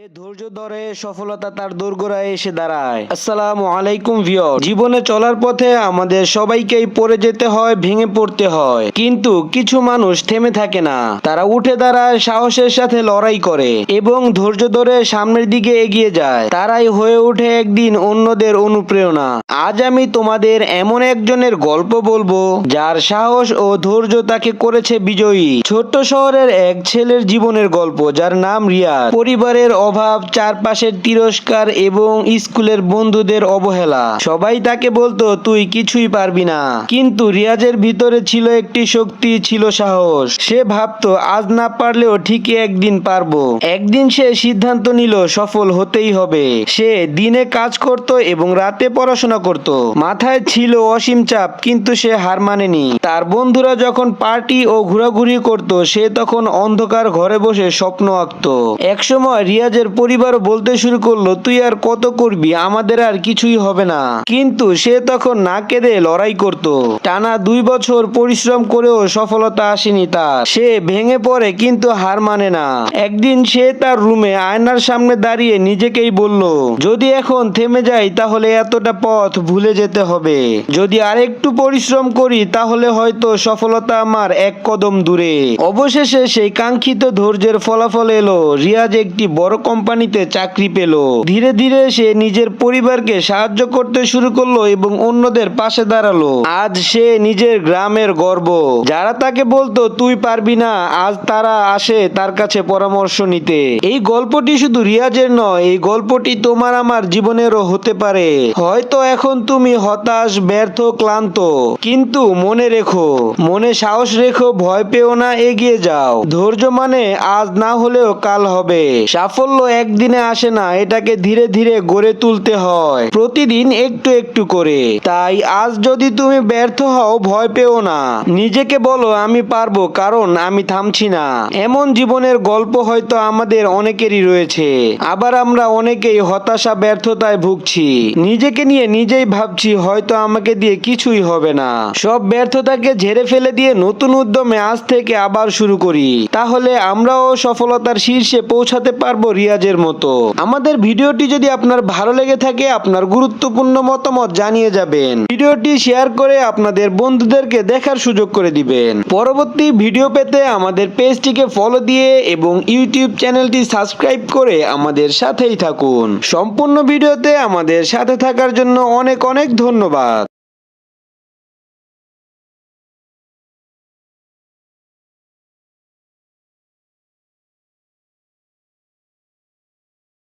যে ধৈর্য ধরে সফলতা তার দোরগোড়ায় এসে দাঁড়ায়। আসসালামু আলাইকুম ভিউয়ার। জীবনে চলার পথে আমাদের সবাইকেই পড়ে যেতে হয়, ভেঙে পড়তে হয়, কিন্তু কিছু মানুষ থেমে থাকে না। তারা উঠে দাঁড়ায়, সাহসের সাথে লড়াই করে এবং ধৈর্য ধরে সামনের দিকে এগিয়ে যায়। তারাই হয়ে ওঠে একদিন অন্যদের অনুপ্রেরণা। আজ আমি তোমাদের এমন একজনের গল্প বলবো যার সাহস ও ধৈর্য তাকে করেছে বিজয়ী। ছোট্ট শহরের এক ছেলের জীবনের গল্প, যার নাম রিয়াদ। পরিবারের অভাব, চারপাশের তিরস্কার এবং স্কুলের বন্ধুদের অবহেলা, সবাই তাকে বলতো তুই কিছুই পারবি না। কিন্তু রিয়াজের ভিতরে ছিল একটি শক্তি, ছিল সাহস। সে ভাবতো আজ না পারলেও ঠিকই একদিন পারবো। একদিন সে সিদ্ধান্ত নিল সফল হতেই হবে। সে দিনে কাজ করত এবং রাতে পড়াশোনা করত। মাথায় ছিল অসীম চাপ, কিন্তু সে হার মানেনি। তার বন্ধুরা যখন পার্টি ও ঘোরাঘুরি করত, সে তখন অন্ধকার ঘরে বসে স্বপ্ন আঁকত। একসময় রিয়াজের পরিবার বলতে শুরু করলো তুই আর কত করবি, আমাদের আর কিছুই হবে না। কিন্তু সে তখন না কেঁদে লড়াই করত। টানা 2 বছর পরিশ্রম করেও সফলতা আসেনি তার। সে ভেঙে পড়ে কিন্তু হার মানে না। একদিন সে তার রুমে আয়নার সামনে দাঁড়িয়ে নিজেকেই বলল, যদি এখন থেমে যাই তাহলে এতটা পথ ভুলে যেতে হবে। যদি আরেকটু পরিশ্রম করি তাহলে হয়তো সফলতা আমার এক কদম দূরে। অবশেষে সেই কাঙ্ক্ষিত ধৈর্যের ফলাফল এলো। রিয়াজ একটি বড় কোম্পানিতে চাকরি পেল। ধীরে ধীরে সে নিজের পরিবারকে সাহায্য করতে শুরু করলো এবং অন্যদের পাশে দাঁড়ালো। আজ সে নিজের গ্রামের গর্ব। যারা তাকে বলতো তুই পারবি না, আজ তারা আসে তার কাছে পরামর্শ নিতে। এই গল্পটি শুধু রিয়াজের নয়, এই গল্পটি তোমার আমার জীবনেরও হতে পারে। হয়তো এখন তুমি হতাশ, ব্যর্থ, ক্লান্ত, কিন্তু মনে রেখো, মনে সাহস রেখো, ভয় পেও না, এগিয়ে যাও। ধৈর্য মানে আজ না হলেও কাল হবে। সাফল্য একদিনে আসে না, এটাকে ধীরে ধীরে গড়ে তুলতে হয়, প্রতিদিন একটু একটু করে। তাই আজ যদি তুমি ব্যর্থ হও, ভয় পেও না। নিজেকে বলো আমি পারবো, কারণ আমি থামছি না। এমন জীবনের গল্প হয়তো আমাদের অনেকেরই রয়েছে। আবার আমরা অনেকেই হতাশা, ব্যর্থতায় ভুগছি। নিজেকে নিয়ে নিজেই ভাবছি হয়তো আমাকে দিয়ে কিছুই হবে না। সব ব্যর্থতাকে ঝেড়ে ফেলে দিয়ে নতুন উদ্যমে আজ থেকে আবার শুরু করি। তাহলে আমরাও সফলতার শীর্ষে পৌঁছাতে পারবো রিয়াজের মতো। আমাদের ভিডিওটি যদি আপনার ভালো লেগে থাকে, আপনার গুরুত্বপূর্ণ মতামত জানিয়ে যাবেন। ভিডিওটি শেয়ার করে আপনাদের বন্ধুদেরকে দেখার সুযোগ করে দিবেন। পরবর্তী ভিডিও পেতে আমাদের পেজটিকে ফলো দিয়ে এবং ইউটিউব চ্যানেলটি সাবস্ক্রাইব করে আমাদের সাথেই থাকুন। সম্পূর্ণ ভিডিওতে আমাদের সাথে থাকার জন্য অনেক অনেক ধন্যবাদ।